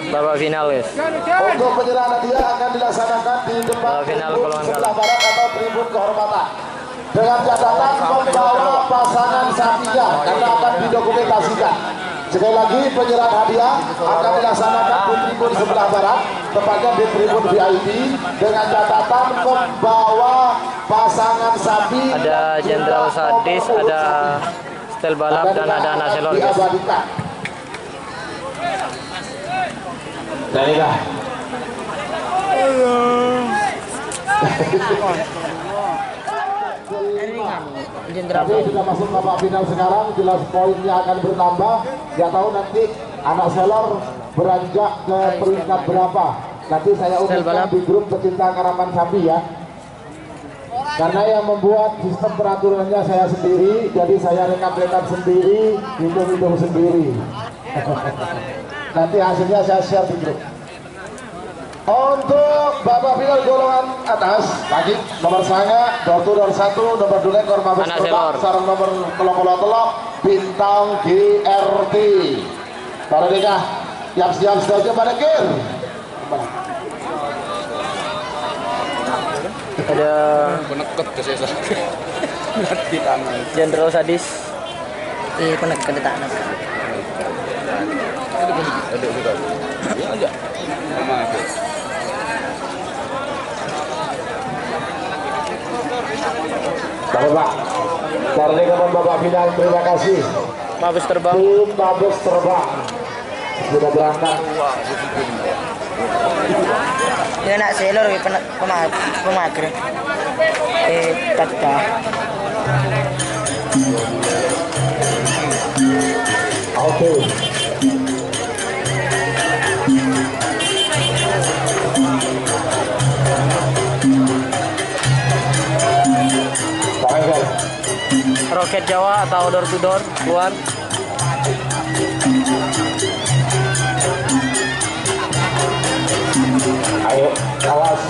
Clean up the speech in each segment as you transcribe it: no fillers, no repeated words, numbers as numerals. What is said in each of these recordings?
babak final, guys. Untuk penyerahan hadiah akan dilaksanakan di depan Babak final golongan sebelah kalah. barat atau tribun kehormatan. Dengan catatan membawa pasangan sapinya karena akan didokumentasikan. Sekali lagi penyerahan hadiah akan dilaksanakan di tribun sebelah barat, tepatnya di tribun VIP, dengan catatan membawa pasangan sapi. Ada Jenderal Sadis, ada Stel Balap, dan ada Naselor, guys. Diabadikan. Baiklah. Tapi sudah masuk babak final sekarang, jelas poinnya akan bertambah. Tidak tahu nanti anak Selor beranjak ke peringkat berapa. Nanti saya umumkan di grup pecinta karaman sapi ya. Karena yang membuat sistem peraturannya saya sendiri, jadi saya rekap-rekap sendiri, hitung-hitung sendiri. Nanti hasilnya saya share di grup. Untuk babak final golongan atas, pagi nomor saya, door to door 1, nomor 2 ekor Mabes Terbang, sarang nomor telok bintang GRT. Para nikah, yang siap saja pada kir. Ada Jenderal Sadis. Peneket di tanah. Bapak, karena kapan babak final, terima kasih. Mabes Terbang. Tim Mabes Terbang sudah berangkat. Dia nak selor pemager. Tata. Oke. Roket Jawa atau door to door keluar. Ayo, awas.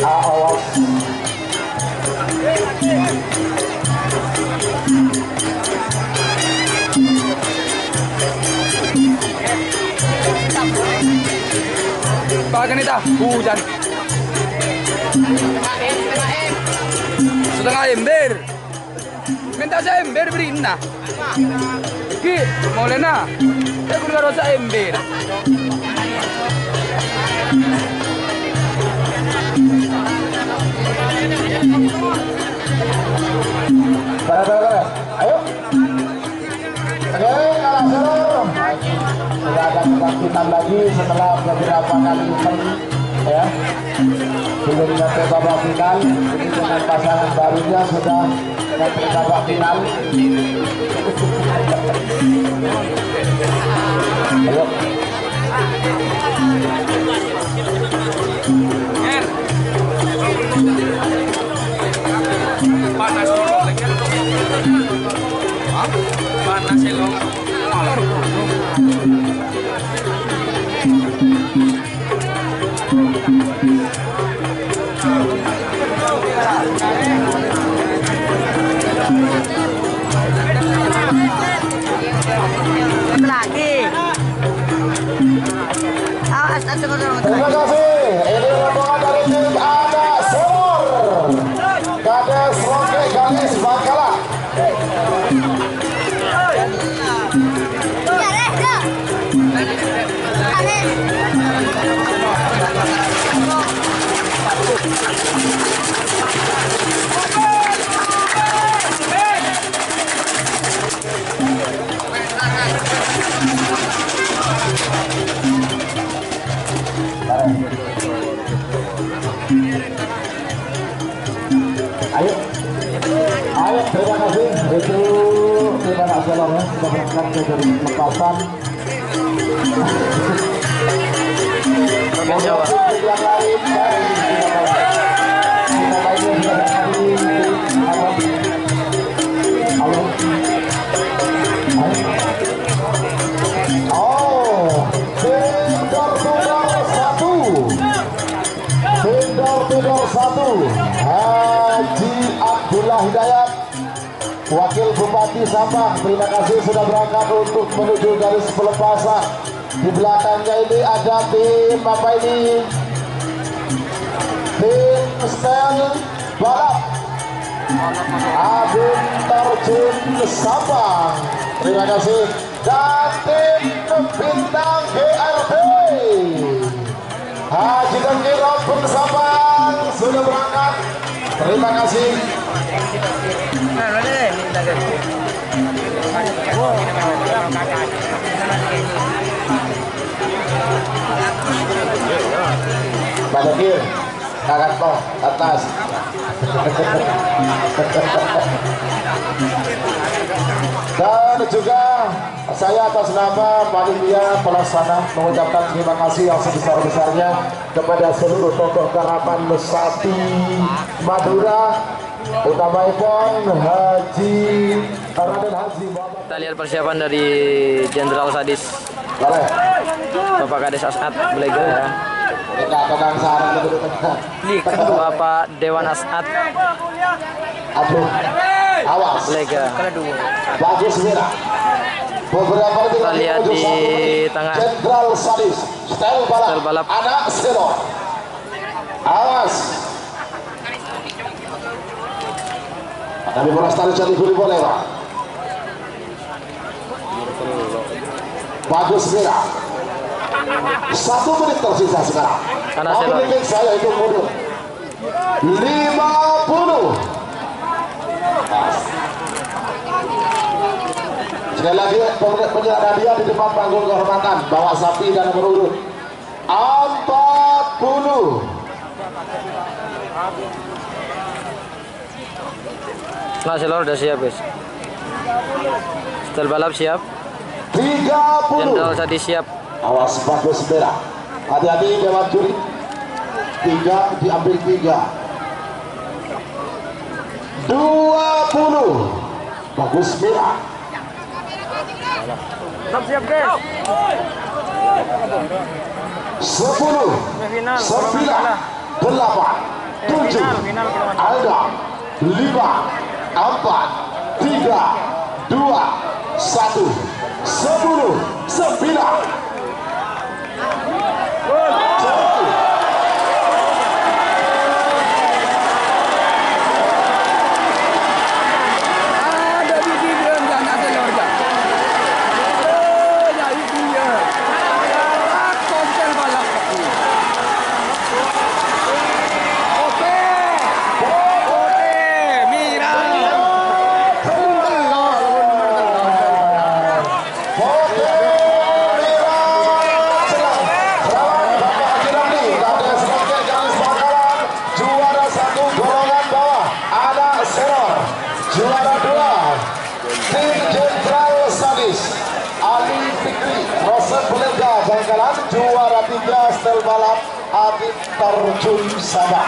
Awas. Bagan ita, hujan. Setengah ember. Minta saya ember beriin nah. Ki, mau lena. Saya kudu rasa ember. Bara. Ayo. Oke, kalah seluruh. Sudah ada kebangkitan lagi setelah beberapa kali event ya. Belum sampai babak final, ini dengan pasangan barunya sudah sampai babak final. Ayo. Panas elok. Lagi. Awas Terima kasih. Ini rombongan dari tim Ada Semur. Kades Roke Galis Bangkala. Ayo, terima kasih. Itu terima kasih ya, sudah berangkat ke dari lepasan. Roket Jawa. Yang lain kita lainnya sudah hari halo. Oh, Vendor Tudor 1 Haji Abdullah Hidayat, Wakil Bupati Sabang. Terima kasih sudah berangkat untuk menuju garis pelepasan. Di belakangnya ini ada tim apa ini? Tim Stel Balap Abin Terjun Sabang. Terima kasih. Dan tim Bintang GRB Haji dan Kirot Sabang sudah berangkat. Terima kasih. Pada kir, kakak toh atas. Dan juga saya atas nama panitia pelaksana mengucapkan terima kasih yang sebesar-besarnya kepada seluruh tokoh karapan Sapi Madura, utamanya Haji Raden Haji Muhammad. Kita lihat persiapan dari Jenderal Sadis. Boleh. Bapak Kades As'ad Belega ya. Tidak tenang sarang itu tenang. Bapak Dewan As'ad Aduh, awas. Belega. Bagus merah. Beberapa Kita lihat di tengah. Jenderal Sadis, Stel Balap, anak Selo. Awas. Kami bola tarik jadi guli boleh Pak. Bagus merah. 1 menit tersisa sekarang. Menit saya itu mundur. 50. Sekali lagi penyerang hadiah di depan panggung kehormatan bawa sapi dan berurut 40. Nah, Selor udah siap guys. Stel Balap siap. 30. Jenderal Sadis siap. Awas bagus merah. Hati-hati dewan juri. 3 diambil 3. 20. Bagus merah. Siap guys. 10. 9. 8. 7. Ada 5. 4. 3. 2. 1. 10. 9. Juara 2 tim Jenderal Sadis Ali Fikri Roset Belega Bangkalan. Juara 3 Stel Balap Abin Terjun Sabang.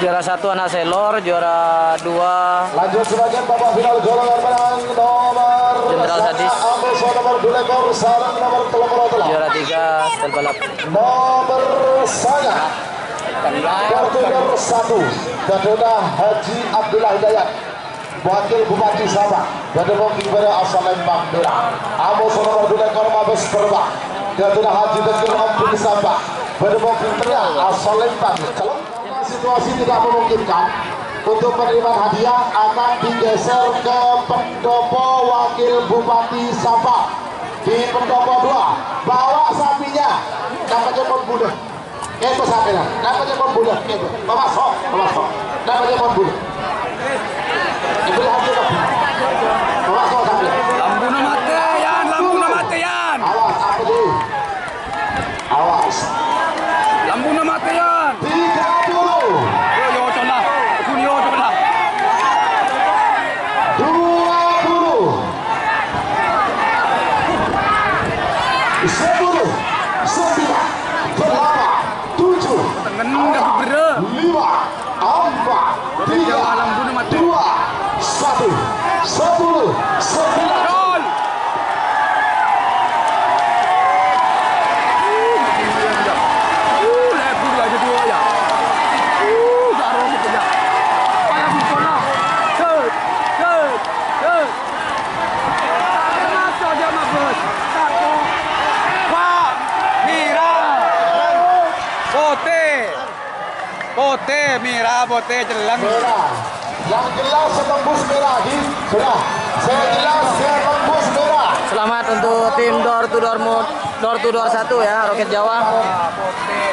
Juara 1 anak Selor, juara 2 lanjut sebagian babak final golongan menang nomor Jenderal Sadis. Ambeso nomor 2 ekor sarang nomor 3. Juara 3 Stel Balap. Nomor saya kartu nomor 1 Gadona Haji Abdullah Hidayat, Wakil Bupati Sabang, Gadona Kimbara asal Lembang Merah. Ambeso nomor 2 ekor Mabes Perbak, Gadona Haji Dekir Ampun Sabang, Gadona Kimbara asal Lembang. Kalau situasi tidak memungkinkan untuk penerimaan hadiah akan digeser ke pendopo Wakil Bupati Sabang. Di pendopo 2 bawa sapinya namanya pembunuh itu sapinya namanya pembunuh itu memasok namanya pembunuh itu hasil memasok sapinya Lambu na matayan. awas apa dulu awas Lambu na matayan. 30. Yo lah. Kunyo lah. 20. 10. 9. 8. 7. Tangan dah bera. 5. 4. 3. 2. 1. 10. 9. Gol. Lepas aja dua ya. Garam tu ya. Payah bola. Set. putih, merah putih jelang. Merah. Yang jelas setembus merah di sudah. Saya jelas setembus merah. Selamat untuk tim door to door 1 ya, Roket Jawa. Putih.